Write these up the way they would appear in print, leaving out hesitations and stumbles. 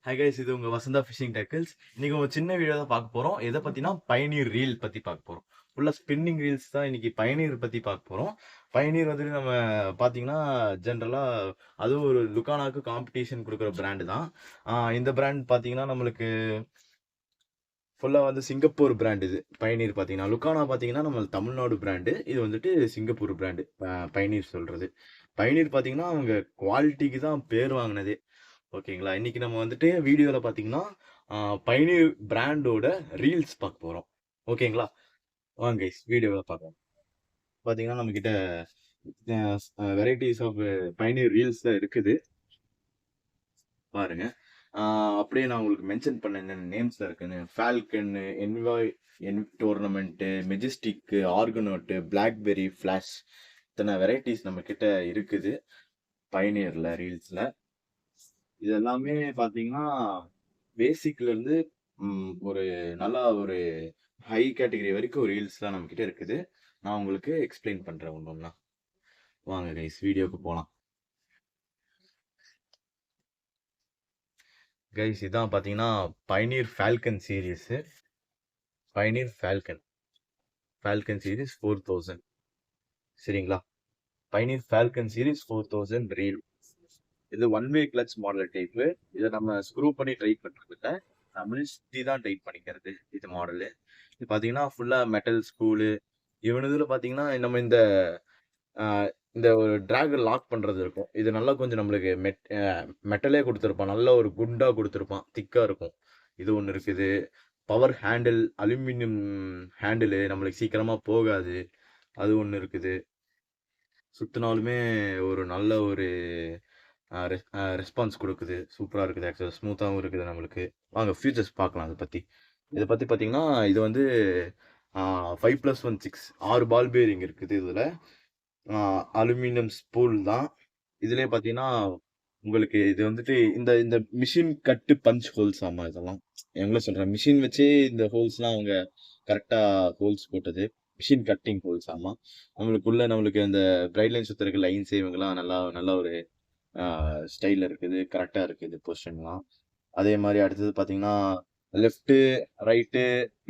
Hi guys, இது உங்க Vasantha phishing tackles. இன்னைக்கு ஒரு சின்ன வீடியோ தான் பார்க்க போறோம். எதை பத்தினா பயனீர் ரீல் பத்தி பார்க்க போறோம். ஃபுல்லா ஸ்பின்னிங் ரீல்ஸ் தான் இன்னைக்கு பயனீர் பத்தி பார்க்க போறோம். பயனீர் வந்துட்டு நம்ம பாத்தீங்கன்னா ஜென்ரலா அதுவும் ஒரு லுக்கானாக்கு காம்படிஷன் கொடுக்குற பிராண்டு தான். இந்த பிராண்ட் பாத்தீங்கன்னா நம்மளுக்கு ஃபுல்லா வந்து சிங்கப்பூர் பிராண்ட். இது பயனீர் பாத்தீங்கன்னா லுக்கானா பாத்தீங்கன்னா நம்ம தமிழ்நாடு பிராண்டு. இது வந்துட்டு சிங்கப்பூர் பிராண்டு. பயனீர் சொல்றது. பயனீர் பாத்தீங்கன்னா அவங்க குவாலிட்டிக்கு தான் பேர் வாங்கினதே. ஓகேங்களா, இன்னைக்கு நம்ம வந்துட்டு வீடியோல பாத்தீங்கன்னா பைனியர் பிராண்டோட ரீல்ஸ் பார்க்க போறோம். ஓகேங்களா, வாங்க கைஸ் வீடியோல பார்க்கலாம். பாத்தீங்கன்னா நம்ம கிட்ட வெரைட்டிஸ் ஆஃப் பைனியர் ரீல்ஸ் தான் இருக்குது பாருங்க. அப்படியே நான் உங்களுக்கு மென்ஷன் பண்ண என்னென்ன நேம்ஸ்ல இருக்குன்னு: Falcon, Envoy, Tournament, Majestic, Argonaut, Blackberry, Flash, இத்தனை வெரைட்டிஸ் நம்ம கிட்ட இருக்குது பைனியர்ல ரீல்ஸ்ல. இது எல்லாமே பாத்தீங்கன்னா பேசிக்ல இருந்து ஒரு நல்லா ஒரு ஹை கேட்டகரி வரைக்கும் ரீல்ஸ்லாம் நம்ம கிட்ட இருக்குது. நான் உங்களுக்கு எக்ஸ்பிளைன் பண்றேன் ஒன்னொன்னா. வாங்க கைஸ் வீடியோக்கு போலாம். கைஸ் இதான் பாத்தீங்கன்னா Pioneer Falcon series. Pioneer Falcon series 4000. சரிங்களா, பைனியர் ஃபால்கன் சீரீஸ் 4000 ரீல். இது one way clutch model type. இதை நம்ம ஸ்க்ரூ பண்ணி டைட் பண்றதுல மினிஸ்ட்ரி தான் டைட் பண்ணிக்கிறது இது மாடலு. இது பாத்தீங்கன்னா ஃபுல்லா மெட்டல் ஸ்க்ரூலு. இவனதுல பாத்தீங்கன்னா நம்ம இந்த ஒரு டிராகன் லாக் பண்றது இருக்கும். இது நல்லா கொஞ்சம் நம்மளுக்கு மெட்டலே கொடுத்துருப்பான். நல்ல ஒரு குண்டா கொடுத்துருப்பான், திக்கா இருக்கும். இது ஒன்று இருக்குது. பவர் ஹேண்டில், அலுமினியம் ஹேண்டிலு, நம்மளுக்கு சீக்கிரமா போகாது. அது ஒன்று இருக்குது. சுத்தினாலுமே ஒரு நல்ல ஒரு ரெஸ்பான்ஸ் கொடுக்குது. சூப்பரா இருக்குது. ஆக்சுவலாக ஸ்மூத்தாகவும் இருக்குது நம்மளுக்கு. வாங்க ஃபியூச்சர்ஸ் பார்க்கலாம் அதை பத்தி. இதை பத்தி பார்த்தீங்கன்னா இது வந்து 5+1 6 6 பால் பேரிங் இருக்குது இதுல. அலுமினியம் ஸ்பூல் தான். இதுலயே பாத்தீங்கன்னா உங்களுக்கு இது வந்துட்டு இந்த இந்த மிஷின் கட்டு பஞ்ச் ஹோல்ஸ். ஆமா, இதெல்லாம் எங்களை சொல்றேன், மிஷின் வச்சே இந்த ஹோல்ஸ்லாம் அவங்க கரெக்டா ஹோல்ஸ் போட்டது. Machine cutting holes. ஆமா, நம்மளுக்கு அந்த பிரைட் லைன் சுத்துறதுக்கு லைன்ஸ் இவங்கெல்லாம் நல்லா நல்ல ஒரு ஸ்டைல்ல இருக்குது. கரெக்டா இருக்குது பொசிஷன்லாம். அதே மாதிரி அடுத்தது பாத்தீங்கன்னா லெஃப்ட் ரைட்டு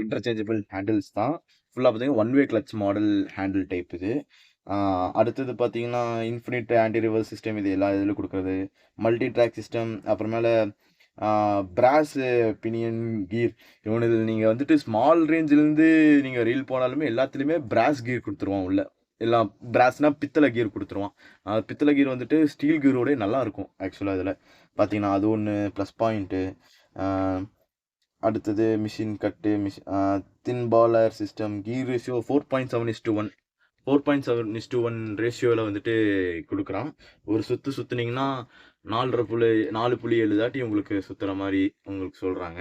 இன்டர்சேஞ்சபிள் ஹேண்டில்ஸ் தான். ஃபுல்லா பாத்தீங்கன்னா one way clutch model handle type இது. அடுத்தது பாத்தீங்கன்னா இன்ஃபினிட் ஆன்டி ரிவர்ஸ் சிஸ்டம். இது எல்லா இதுல கொடுக்குறது. Multi track system. அப்புறமேல பிராஸ் பினியன் கீர். இவனது நீங்க வந்துட்டு ஸ்மால் ரேஞ்சில இருந்து நீங்க ரீல் போனாலுமே எல்லாத்துலயுமே பிராஸ் கீர் கொடுத்துருவான் உள்ள. எல்லாம் பிராஸ்னா பித்தளை கீர் கொடுத்துருவான். பித்தளை கீர் வந்துட்டு ஸ்டீல் கீரோட நல்லா இருக்கும் ஆக்சுவலா. இதுல பாத்தீங்கன்னா அது ஒன்று ப்ளஸ் பாயிண்ட்டு. அடுத்தது மிஷின் கட்டு, தின் பால் ஏர் சிஸ்டம், கீர் ரேஷியோ 4.7:1. 4.7:1 ரேஷியோவில் வந்துட்டு கொடுக்குறான். ஒரு சுற்றுனீங்கன்னா 4.7 தாட்டி உங்களுக்கு சுற்றுற மாதிரி உங்களுக்கு சொல்கிறாங்க.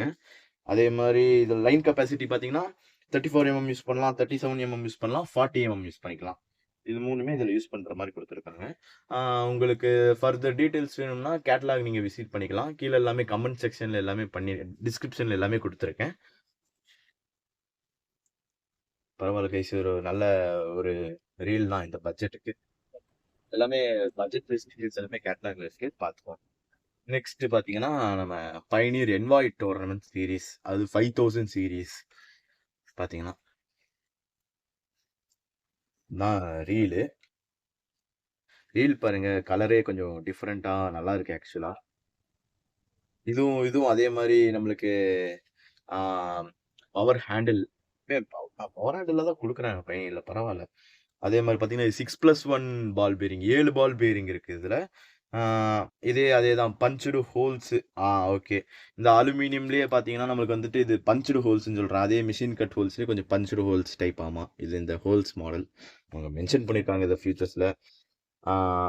அதே மாதிரி இதில் லைன் கெப்பாசிட்டி பார்த்தீங்கன்னா 34 mm யூஸ் பண்ணலாம், 37 mm யூஸ் பண்ணலாம், 40 mm யூஸ் பண்ணிக்கலாம். இது மூணுமே இதில் யூஸ் பண்ணுற மாதிரி கொடுத்துருக்காங்க. உங்களுக்கு ஃபர்தர் டீட்டெயில்ஸ் வேணும்னா கேட்டலாக் நீங்கள் விசிட் பண்ணிக்கலாம். கீழே எல்லாமே கமெண்ட் செக்ஷனில் எல்லாமே டிஸ்கிரிப்ஷனில் எல்லாமே கொடுத்துருக்கேன். பரவாயில்ல கைஸ், ஒரு நல்ல ஒரு ரீல் தான் இந்த பட்ஜெட்டுக்கு. எல்லாமே பட்ஜெட் ரீல்ஸ் எல்லாமே கேட்டலாக்ல இருக்கு, பார்த்துக்கோங்க. நெக்ஸ்ட் பார்த்தீங்கன்னா நம்ம பைனியர் என்வாய் டோர்னமெண்ட் சீரீஸ். அது 5000 சீரீஸ். பார்த்தீங்கன்னா நான் ரீல் பாருங்க, கலரே கொஞ்சம் டிஃப்ரெண்டா நல்லா இருக்கு ஆக்சுவலா. இதுவும் இதுவும் அதே மாதிரி நம்மளுக்கு பவர் ஹேண்டில். பவர் ஹேண்டில் தான் கொடுக்குறாங்க பையன், இல்லை பரவாயில்ல. அதே மாதிரி பார்த்தீங்கன்னா 6+1 பால் பேரிங், 7 பால் பேரிங் இருக்கு இதுல. அதே தான் பஞ்சுடு ஹோல்ஸ். ஓகே. இந்த அலுமினியம்லயே பார்த்தீங்கன்னா நம்மளுக்கு வந்துட்டு இது பஞ்சுடு ஹோல்ஸ்ன்னு சொல்றேன். அதே மிஷின் கட் ஹோல்ஸ்லயே கொஞ்சம் பஞ்சுடு ஹோல்ஸ் டைப். ஆமா, இது இந்த ஹோல்ஸ் மாடல் அவங்க மென்ஷன் பண்ணியிருக்காங்க இந்த ஃபியூச்சர்ஸ்ல.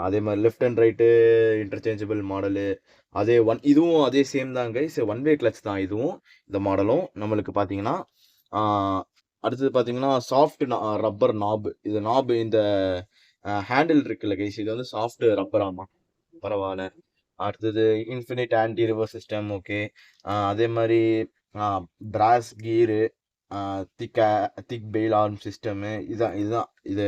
அதே மாதிரி left and right interchangeable model. இதுவும் அதே சேம் தான் கைஸ். ஒன் வே கிளச் தான் இதுவும். இந்த மாடலும் நம்மளுக்கு பார்த்தீங்கன்னா அடுத்தது பார்த்தீங்கன்னா சாஃப்ட் ரப்பர் நாப். இது நாப் இந்த ஹேண்டில் இருக்குல்ல கைஸ், இது வந்து சாஃப்ட் ரப்பர். ஆமா, பரவாயில்ல. அடுத்தது infinite anti reverse system. Okay. அதே மாதிரி பிராஸ் கீரு. திக் திக் பெயில் ஆர்ம் சிஸ்டமு இதுதான் இது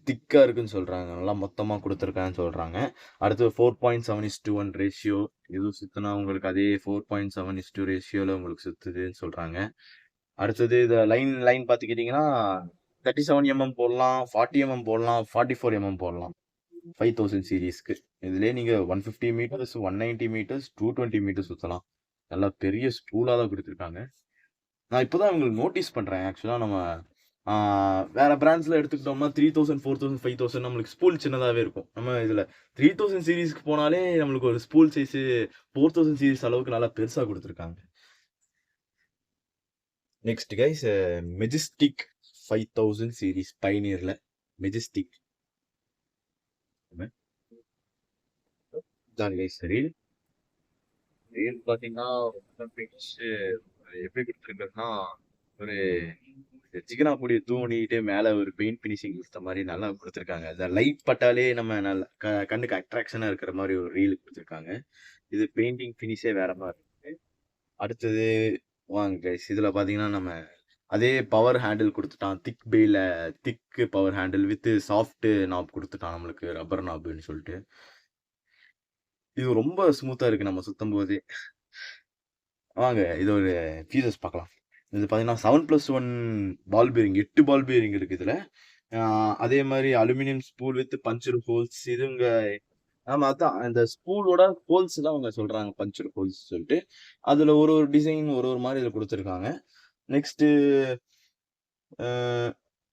திக்காக இருக்குன்னு சொல்கிறாங்க, நல்லா மொத்தமாக கொடுத்துருக்கான்னு சொல்கிறாங்க. அடுத்து 4.7:1 ரேஷியோ, இது சுற்றினா உங்களுக்கு அதே 4.7:2 ரேஷியோவில் உங்களுக்கு சுற்றுதுன்னு சொல்கிறாங்க. அடுத்தது இதை லைன் லைன் பார்த்துக்கிட்டிங்கன்னா 37 போடலாம், 40 போடலாம், 44 போடலாம் 5000 சீரீஸ்க்கு. இதுலேயே நீங்கள் 150 மீட்டர்ஸ், 190 மீட்டர்ஸ், 220 மீட்டர்ஸ் சுற்றலாம். நல்லா பெரிய ஸ்பூலாக தான் கொடுத்துருக்காங்க. நான் இப்போதான் உங்களுக்கு நோட்டீஸ் பண்றேன். ஆக்சுவலா நம்ம வேற பிராண்ட்ஸ்ல எடுத்துக்கிட்டோம்னா 3000, 4000, 5000 நம்மளுக்கு ஸ்பூல் சின்னதாவே இருக்கும். நம்ம இதுல 3000 சீரிஸ்க்கு போனாலே நம்மளுக்கு ஒரு ஸ்பூல் சைஸ் 4000 சீரிஸ் அளவுக்கு நல்லா பெருசா கொடுத்துருக்காங்க. நெக்ஸ்ட் கைஸ், மெஜஸ்டிக் 5000 சீரிஸ் பைனியர்ல மெஜஸ்டிக் தான் கைஸ். ரீல் ரீல் பாத்தீங்கன்னா எப்படி கொடுத்துருக்காருன்னா, ஒரு சிக்கனா பொடியை தூணிட்டு மேல ஒரு பெயிண்ட் பினிஷிங் கொடுத்த மாதிரி நல்லா கொடுத்துருக்காங்க. அந்த லைட் பட்டாலே நம்ம நல்லா கண்ணுக்கு அட்ராக்ஷனா இருக்கிற மாதிரி ஒரு ரீல் கொடுத்துருக்காங்க. இது பெயிண்டிங் பினிஷே வேற மாதிரி இருக்கு. அடுத்தது வாங்க கைஸ், இதுல பாத்தீங்கன்னா நம்ம அதே பவர் ஹேண்டில் கொடுத்துட்டான். திக் பவர் ஹேண்டில் வித் சாஃப்ட் நாப் கொடுத்துட்டான் நம்மளுக்கு, ரப்பர் நாப்னு சொல்லிட்டு. இது ரொம்ப ஸ்மூத்தா இருக்கு நம்ம சுத்தும் போதே. வாங்க இது ஒரு ஃபீச்சர்ஸ் பார்க்கலாம். இது பார்த்தீங்கன்னா 7+1 பால் பேரிங், 8 பால் பேரிங் இருக்கு இதுல. அதே மாதிரி aluminium spool with puncture holes. இதுங்க ஆமா, அதான் இந்த ஸ்பூலோட ஹோல்ஸ் தான் அவங்க சொல்றாங்க பஞ்சர் ஹோல்ஸ் சொல்லிட்டு. அதுல ஒரு ஒரு டிசைன் ஒரு ஒரு மாதிரி இதுல கொடுத்துருக்காங்க. Next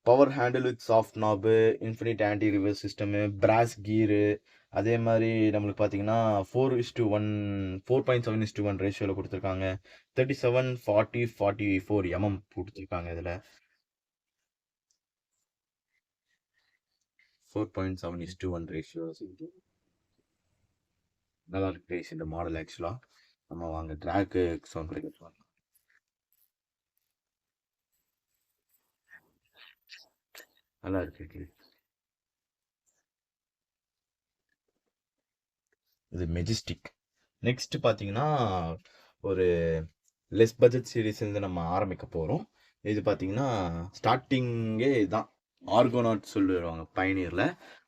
power handle with soft knob, infinite anti reverse system, brass gear. அதே மாதிரி நம்மளுக்கு பார்த்தீங்கன்னா 4.7:1 ரேஷியோவில் கொடுத்துருக்காங்க. 37, 40, 44 கொடுத்துருக்காங்க இதில். 4.7:1 ரேஷியோ நல்லா இருக்கு கைஸ் இந்த மாடல். ஆக்சுவலாக நம்ம வாங்க ட்ராக்கு சவுண்ட் பிரேக்கர் நல்லா இருக்கு. இது மெஜஸ்டிக். நெக்ஸ்ட் பார்த்தீங்கன்னா ஒரு லெஸ் பட்ஜெட் சீரீஸ்லேருந்து நம்ம ஆரம்பிக்க போகிறோம். இது பார்த்தீங்கன்னா ஸ்டார்டிங்கே இதுதான், ஆர்கோனாட் சொல்லுவாங்க பைனியரில்.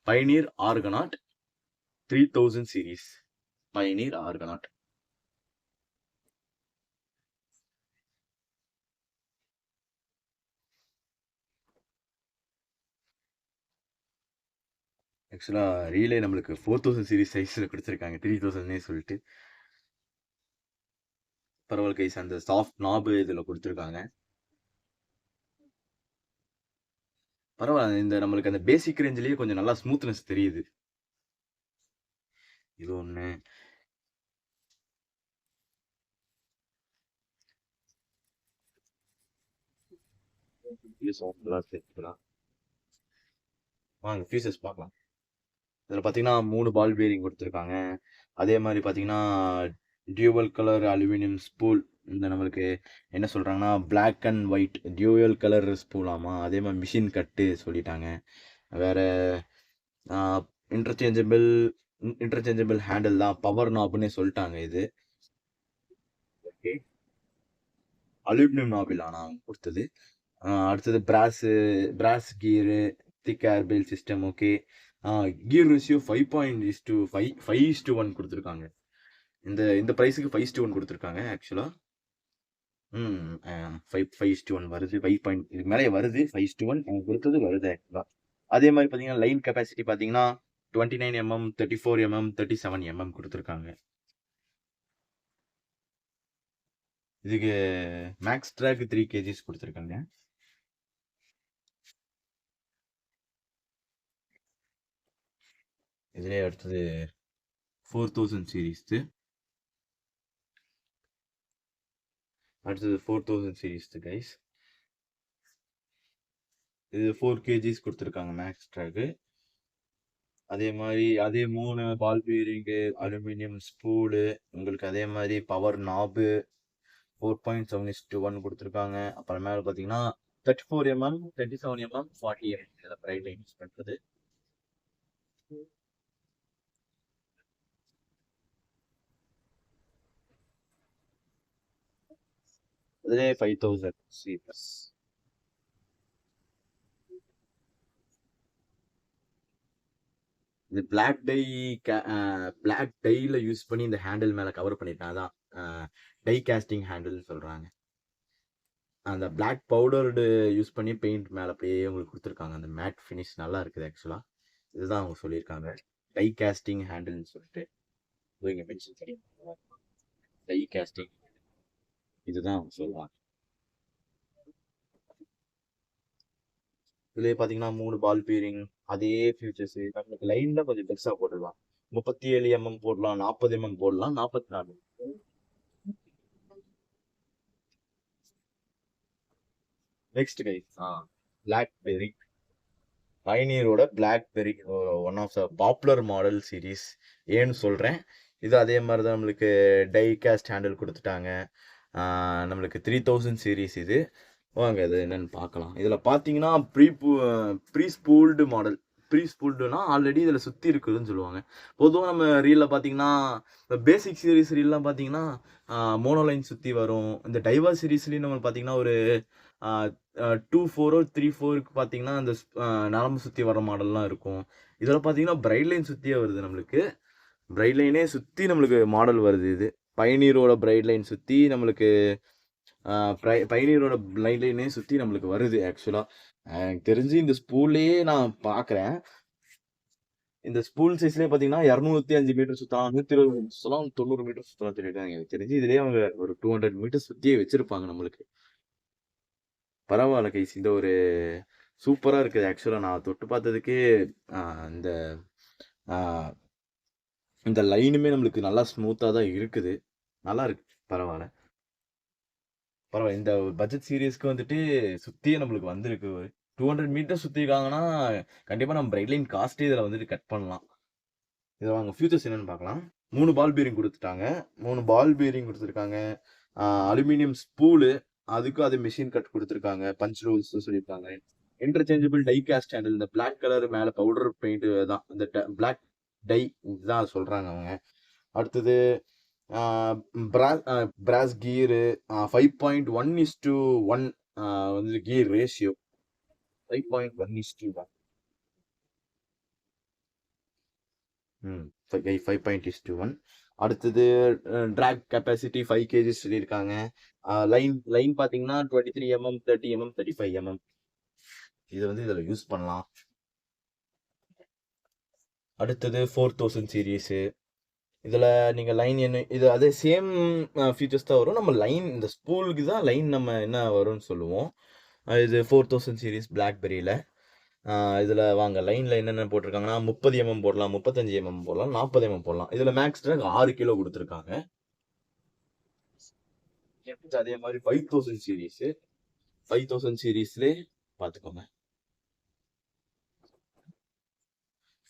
Pioneer Argonaut 3000 series. Pioneer Argonaut ஆக்சுவலாக ரீலே நம்மளுக்கு 4000 சீரீஸ் சைஸில் கொடுத்துருக்காங்க, 3000 சொல்லிட்டு. பரவாயில்ல கைஸ், அந்த சாஃப்ட் நாபு இதில் கொடுத்துருக்காங்க. பரவாயில்ல, இந்த நம்மளுக்கு அந்த பேசிக் ரேஞ்சிலேயே கொஞ்சம் நல்லா ஸ்மூத்னஸ் தெரியுது. இது ஒன்று. வாங்க ஃபியூச்சர்ஸ் பார்க்கலாம். இதில் பார்த்தீங்கன்னா 3 பால் பேரிங் கொடுத்துருக்காங்க. அதே மாதிரி பார்த்தீங்கன்னா டியூவல் கலர் அலுமினியம் ஸ்பூல். இந்த நம்மளுக்கு என்ன சொல்கிறாங்கன்னா black and white dual colour ஸ்பூலாமா. அதே மாதிரி மிஷின் கட்டு சொல்லிட்டாங்க. வேற இன்டர்சேஞ்சபிள் இன்டர்சேஞ்சபிள் ஹேண்டில் தான், பவர் நாப்னே சொல்லிட்டாங்க. இது ஓகே, அலுமினியம் நாபில் ஆனால் கொடுத்தது. அடுத்தது brass gear, thick air bail system. Okay, gear ratio 5.5:1 கொடுத்துருக்காங்க. இந்த இந்த ப்ரைஸுக்கு 5:1 கொடுத்துருக்காங்க ஆக்சுவலாக. 5:1 வருது. 5 இதுக்கு மேலே வருது. 5:1 கொடுத்தது வருது ஆக்சுவலாக. அதே மாதிரி பார்த்தீங்கன்னா லைன் கெப்பாசிட்டி பார்த்தீங்கன்னா 29 34 37 கொடுத்துருக்காங்க. இதுக்கு மேக்ஸ் ட்ராக் 3 kgs கொடுத்துருக்காங்க. இதுலேயே அடுத்தது 4000 சீரீஸ். அடுத்தது 4000 சீரீஸ் கைஸ். இது 4 kgs கொடுத்துருக்காங்க மேக்ஸ் ட்ராக்கு. அதே மாதிரி அதே 3 பால் பீரிங்கு, அலுமினியம் ஸ்பூலு, உங்களுக்கு அதே மாதிரி பவர் நாபு 4.7:1 கொடுத்துருக்காங்க. அப்புறமேல பார்த்தீங்கன்னா 34 37 40 இதெல்லாம் பிரைட் லைன் யூஸ் பண்ணுறது. அதுலேயே 5000 சி ப்ளஸ். இது பிளாக் டைல யூஸ் பண்ணி இந்த ஹேண்டில் மேல கவர் பண்ணிருக்காங்க. அதான் டை காஸ்டிங் ஹேண்டில்னு சொல்றாங்க. அந்த பிளாக் பவுடர்டு யூஸ் பண்ணி பெயிண்ட் மேல அப்படியே உங்களுக்கு கொடுத்துருக்காங்க. அந்த மேட் ஃபினிஷ் நல்லா இருக்குது ஆக்சுவலா. இதுதான் அவங்க சொல்லியிருக்காங்க. டை காஸ்டிங் ஹேண்டில்னு சொல்லிட்டு இங்க மென்ஷன் பண்ணியிருக்காங்க. டை காஸ்டிங் இதுதான் அவங்க சொல்லுவாங்க. இதுலயே பாத்தீங்கன்னா 3 பால் பீரிங், அதே ஃபியூச்சர்ஸ். நம்மளுக்கு லைன்ல கொஞ்சம் பெருசா போட்டுடலாம். 37 mm போடலாம், 40 mm போடலாம், 44. Next guys Blackberry. பைனியரோட Blackberry one of the popular model series. ஏன்னு சொல்றேன், இது அதே மாதிரி தான் நம்மளுக்கு டை காஸ்ட் ஹேண்டில் கொடுத்துட்டாங்க. நம்மளுக்கு 3000 சீரீஸ் இது. வாங்க இது என்னன்னு பார்க்கலாம். இதுல பாத்தீங்கன்னா ப்ரீ ஸ்பூல்டு மாடல். ப்ரீ ஸ்பூல்டுனா ஆல்ரெடி இதுல சுத்தி இருக்குதுன்னு சொல்லுவாங்க. பொதுவாக நம்ம ரீல்ல பாத்தீங்கன்னா பேசிக் சீரீஸ் ரீல்லாம் பாத்தீங்கன்னா மோனோலைன் சுத்தி வரும். இந்த டைவர் சீரீஸ்லயும் நம்ம பாத்தீங்கன்னா ஒரு 2.4 3.4க்கு பாத்தீங்கன்னா அந்த நரம்பு சுத்தி வர மாடல்லாம் இருக்கும். இதுல பாத்தீங்கன்னா பிரைட் லைன் சுத்தியே வருது நம்மளுக்கு. பிரைட் லைனே சுத்தி நம்மளுக்கு மாடல் வருது. இது பைனீரோட பிரைட் லைன் சுத்தி நம்மளுக்கு பைனியரோட லைனே சுத்தி நம்மளுக்கு வருது ஆக்சுவலா. எனக்கு தெரிஞ்சு இந்த ஸ்பூல்லையே நான் பாக்குறேன். இந்த ஸ்பூல் சைஸ்லயே பாத்தீங்கன்னா 205 மீட்டர் சுத்தலாம், 120 மீட்டர் சுத்தலாம், 90 மீட்டர் சுத்தலாம் சொல்லிட்டாங்க. எனக்கு தெரிஞ்சு இதுலயே அவங்க ஒரு 200 மீட்டர் சுத்தியே வச்சிருப்பாங்க நம்மளுக்கு. பரவாயில்ல கைஸ், இந்த ஒரு சூப்பரா இருக்குது ஆக்சுவலா. நான் தொட்டு பார்த்ததுக்கே இந்த இந்த லைனுமே நம்மளுக்கு நல்லா ஸ்மூத்தா தான் இருக்குது. நல்லா இருக்கு. பரவாயில்ல பரவாயில்ல. இந்த பட்ஜெட் சீரீஸ்க்கு வந்துட்டு சுத்தியே நம்மளுக்கு வந்திருக்கு. 200 மீட்டர் சுத்திருக்காங்கன்னா கண்டிப்பா நம்ம பிரைட் லைன் காஸ்டே இதுல வந்துட்டு கட் பண்ணலாம். இதில் வாங்க ஃபியூச்சர்ஸ் என்னன்னு பார்க்கலாம். 3 பால் பீரிங் கொடுத்துட்டாங்க. 3 பால் பீரிங் கொடுத்துருக்காங்க. அலுமினியம் ஸ்பூலு, அதுக்கும் அது மிஷின் கட் கொடுத்துருக்காங்க. பஞ்ச் ரூல்ஸ் சொல்லியிருக்காங்க. Interchangeable die cast handle. இந்த பிளாக் கலர் மேல பவுடர் பெயிண்ட் தான் இந்த பிளாக் டை இதுதான் சொல்றாங்க அவங்க. அடுத்தது பிராஸ் கீரு 5.1:1 வந்து கீர் ரேஷியோ. 5.1:1. 5.1. அடுத்தது டிராக் கெப்பாசிட்டி 5 kg சொல்லியிருக்காங்க. லைன் பார்த்தீங்கன்னா 23 mm, 30 mm, 35 mm. இது வந்து இதில் யூஸ் பண்ணலாம். அடுத்தது 4000 சீரீஸு. இதில் நீங்கள் லைன் என்ன இது அதே சேம் ஃபீச்சர்ஸ் தான் வரும். நம்ம லைன் இந்த ஸ்பூலுக்கு தான் லைன் நம்ம என்ன வரும்னு சொல்லுவோம். இது 4000 சீரீஸ் பிளாக்பெரியில். இதில் வாங்க லைனில் என்னென்ன போட்டிருக்காங்கன்னா 30 mm போடலாம், 35 mm போடலாம், 40 mm போடலாம். இதில் மேக்ஸ் ட்ராக் 6 கிலோ கொடுத்துருக்காங்க. அதே மாதிரி 5000 சீரீஸ். 5000 சீரீஸ்லேயே பார்த்துக்கோங்க.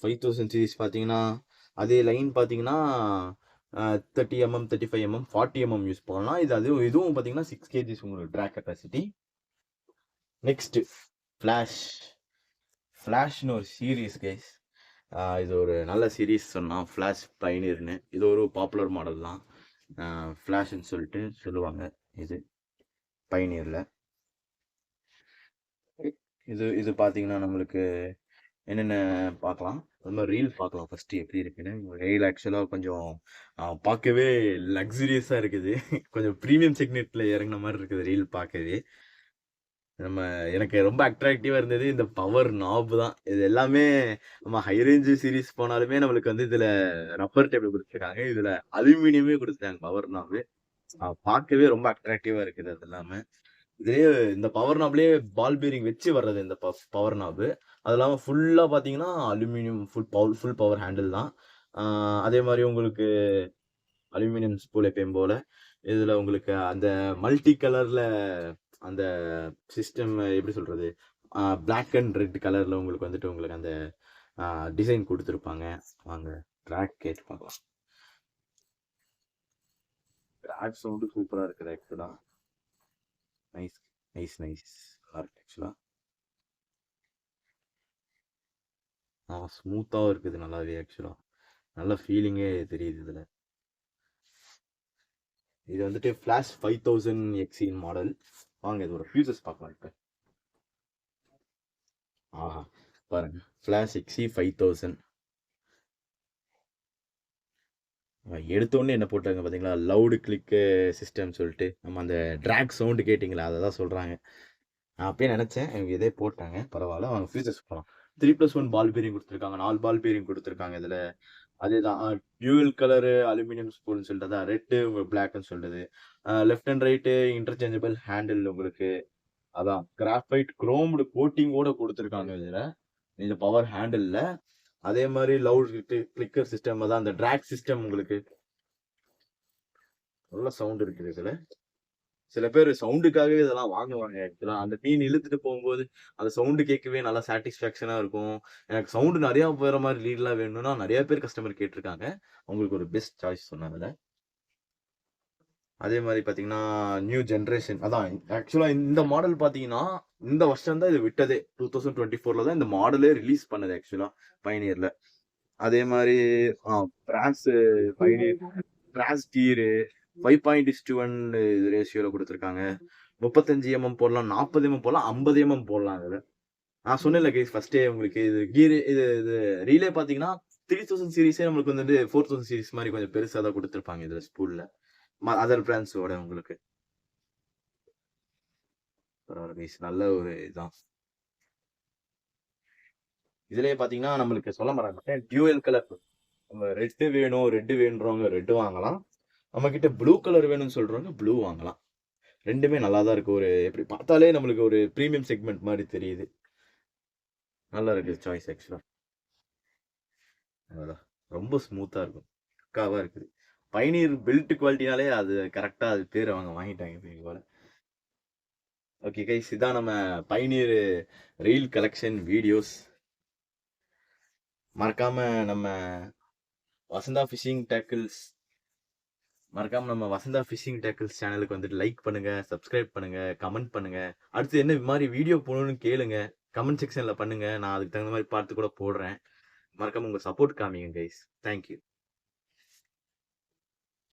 5000 சீரீஸ் பார்த்தீங்கன்னா அதே லைன் பார்த்தீங்கன்னா 30 mm, 35 mm, 40 mm யூஸ் பண்ணலாம். இதுவும் பார்த்தீங்கன்னா 6 kg உங்களுக்கு ட்ராக் கெப்பாசிட்டி. நெக்ஸ்ட் ஃப்ளாஷ்னு ஒரு சீரீஸ் கைஸ். இது ஒரு நல்ல சீரீஸ் சொன்னான், ஃப்ளாஷ் பைனியர்னு. இது ஒரு பாப்புலர் மாடல் தான். ஃப்ளாஷ்ன்னு சொல்லிட்டு சொல்லுவாங்க. இது பைனியரில் இது பார்த்தீங்கன்னா நம்மளுக்கு என்னென்ன பார்க்கலாம். அது மாதிரி ரீல் பார்க்கலாம் ஃபர்ஸ்ட் எப்படி இருக்குன்னு. ரீல் ஆக்சுவலாக கொஞ்சம் பார்க்கவே லக்ஸுரியஸாக இருக்குது. கொஞ்சம் ப்ரீமியம் செக்னெட்டில் இறங்கின மாதிரி இருக்குது ரீல் பார்க்கவே. எனக்கு ரொம்ப அட்ராக்டிவாக இருந்தது இந்த பவர் நாப் தான். இது எல்லாமே நம்ம ஹை ரேஞ்ச் சீரீஸ் போனாலுமே நம்மளுக்கு வந்து இதில் ரப்பர் டேபிள் கொடுத்துருக்காங்க. இதில் அலுமினியமே கொடுத்துருக்காங்க பவர் நாபு. பார்க்கவே ரொம்ப அட்ராக்டிவாக இருக்குது. அது இல்லாமல் இதுலேயே இந்த பவர் நாப்லேயே பால் பீரிங் வச்சு வர்றது இந்த பவர் நாபு. அது இல்லாமல் ஃபுல்லாக பார்த்தீங்கன்னா அலுமினியம் ஃபுல் பவர் ஹேண்டில் தான். அதே மாதிரி உங்களுக்கு அலுமினியம் ஸ்பூல் எப்பயும் போல. இதில் உங்களுக்கு அந்த மல்டி கலரில் அந்த சிஸ்டம் எப்படி சொல்கிறது, பிளாக் அண்ட் ரெட் கலரில் உங்களுக்கு வந்துட்டு உங்களுக்கு அந்த டிசைன் கொடுத்துருப்பாங்க. வாங்க ட்ராக் கேட்டு பார்க்கலாம். ட்ராக் சவுண்டு சூப்பராக இருக்குது ஆக்சுவலாக. Nice nice nice. நல்லா இருக்கு ஆக்சுவலாக. ஸ்மூத்தாகவும் இருக்குது நல்லாவே ஆக்சுவலாக. நல்ல ஃபீலிங்கே தெரியுது இதில். இது வந்துட்டு ஃபிளாஷ் 5000 எக்ஸி மாடல். வாங்க இதோட ஃபியூச்சர்ஸ் பார்க்கலாம் இப்போ. ஆஹா பாருங்க, ஃபிளாஷ் எக்ஸி 5000. எடுத்தோடனே என்ன போட்டாங்க பார்த்தீங்களா, லவுடு கிளிக்கு சிஸ்டம் சொல்லிட்டு. நம்ம அந்த ட்ராக் சவுண்டு கேட்டிங்களா, அதை தான் சொல்கிறாங்க. நான் அப்பயே நினச்சேன் இவங்க இதே போட்டாங்க, பரவாயில்ல. அவங்க ஃபியூச்சர்ஸ் போகலாம். 3+1 பால் பேரிங் கொடுத்துருக்காங்க, 4 பால் பேரிங் கொடுத்துருக்காங்க இதில். அதேதான் டியூவல் கலரு அலுமினியம் ஸ்பூல்னு சொல்லிட்டு தான், ரெட்டு உங்களுக்கு பிளாக்னு சொல்றது. Left and right interchangeable handle உங்களுக்கு. அதான் கிராஃபைட் குரோம்டு கோட்டிங்கோட கொடுத்துருக்காங்க இதில், இந்த பவர் ஹேண்டிலில். அதே மாதிரி லவுட் கிளிக்கர் சிஸ்டம், அதான் அந்த ட்ராக் சிஸ்டம் உங்களுக்கு. நல்ல சவுண்ட் இருக்குது இதுல. சில பேர் சவுண்டுக்காகவே இதெல்லாம் வாங்குவாங்க. ஆக்சுவலா அந்த மீன் இழுத்துட்டு போகும்போது அந்த சவுண்டு கேட்கவே நல்லா சாட்டிஸ்ஃபேக்ஷனா இருக்கும். எனக்கு சவுண்டு நிறைய போகிற மாதிரி லீட்லாம் வேணும்னா நிறைய பேர் கஸ்டமர் கேட்டிருக்காங்க. உங்களுக்கு ஒரு பெஸ்ட் சாய்ஸ் சொன்னாங்க. அதே மாதிரி பார்த்தீங்கன்னா நியூ ஜென்ரேஷன், அதான் ஆக்சுவலாக இந்த மாடல் பார்த்தீங்கன்னா இந்த வருஷம் தான் இது விட்டதே. 2024 தான் இந்த மாடலே ரிலீஸ் பண்ணது ஆக்சுவலாக பைனியரில். அதே மாதிரி பிரான்ஸ் பைனியர் பிரான்ஸ் டீரு 5.1 ரேஷியோவில் கொடுத்துருக்காங்க. 35 mm போடலாம், 40 mm போடலாம், 50 mm போடலாம். அதில் நான் சொன்னேன்ல கைஸ் ஃபர்ஸ்டே உங்களுக்கு, இது கீர் இது இது ரீலே பார்த்தீங்கன்னா 3000 சீரீஸே நம்மளுக்கு வந்துட்டு 4000 சீரீஸ் மாதிரி கொஞ்சம் பெருசாக தான் கொடுத்துருப்பாங்க இதில் ஸ்பூலில், அதர் பிராண்ட்ஸோட. உங்களுக்கு பரவாயில்ல கைஸ், நல்ல ஒரு இதுதான். இதுலயே பார்த்தீங்கன்னா நம்மளுக்கு சொல்ல மாட்டேன், டியூவல் கலர். நம்ம ரெட்டு வேணும், ரெட்டு வேணுன்றவங்க ரெட்டு வாங்கலாம். நம்ம கிட்ட ப்ளூ கலர் வேணும்னு சொல்றவங்க ப்ளூ வாங்கலாம். ரெண்டுமே நல்லா தான் இருக்கு. ஒரு எப்படி பார்த்தாலே நம்மளுக்கு ஒரு ப்ரீமியம் செக்மெண்ட் மாதிரி தெரியுது. நல்லா இருக்கு சாய்ஸ் ஆக்சுவலா. அதான் ரொம்ப ஸ்மூத்தா இருக்கும், பக்காவா இருக்குது. பைனீர் பில்ட் குவாலிட்டினாலே அது கரெக்டா அது பேர் அவங்க வாங்கிட்டாங்க போல. ஓகே கைஸ், இதான் நம்ம பைனீர் ரீல் கலெக்ஷன் வீடியோஸ். மறக்காம நம்ம வசந்தா ஃபிஷிங் டேக்கிள்ஸ் சேனலுக்கு வந்துட்டு லைக் பண்ணுங்க, சப்ஸ்கிரைப் பண்ணுங்க, கமெண்ட் பண்ணுங்க. அடுத்து என்ன மாதிரி வீடியோ போடணும்னு கேளுங்க, கமெண்ட் செக்ஷன்ல பண்ணுங்க. நான் அதுக்கு தகுந்த மாதிரி பார்த்து கூட போடுறேன். மறக்காம உங்க சப்போர்ட் காமிங்க கைஸ். தேங்க்யூ.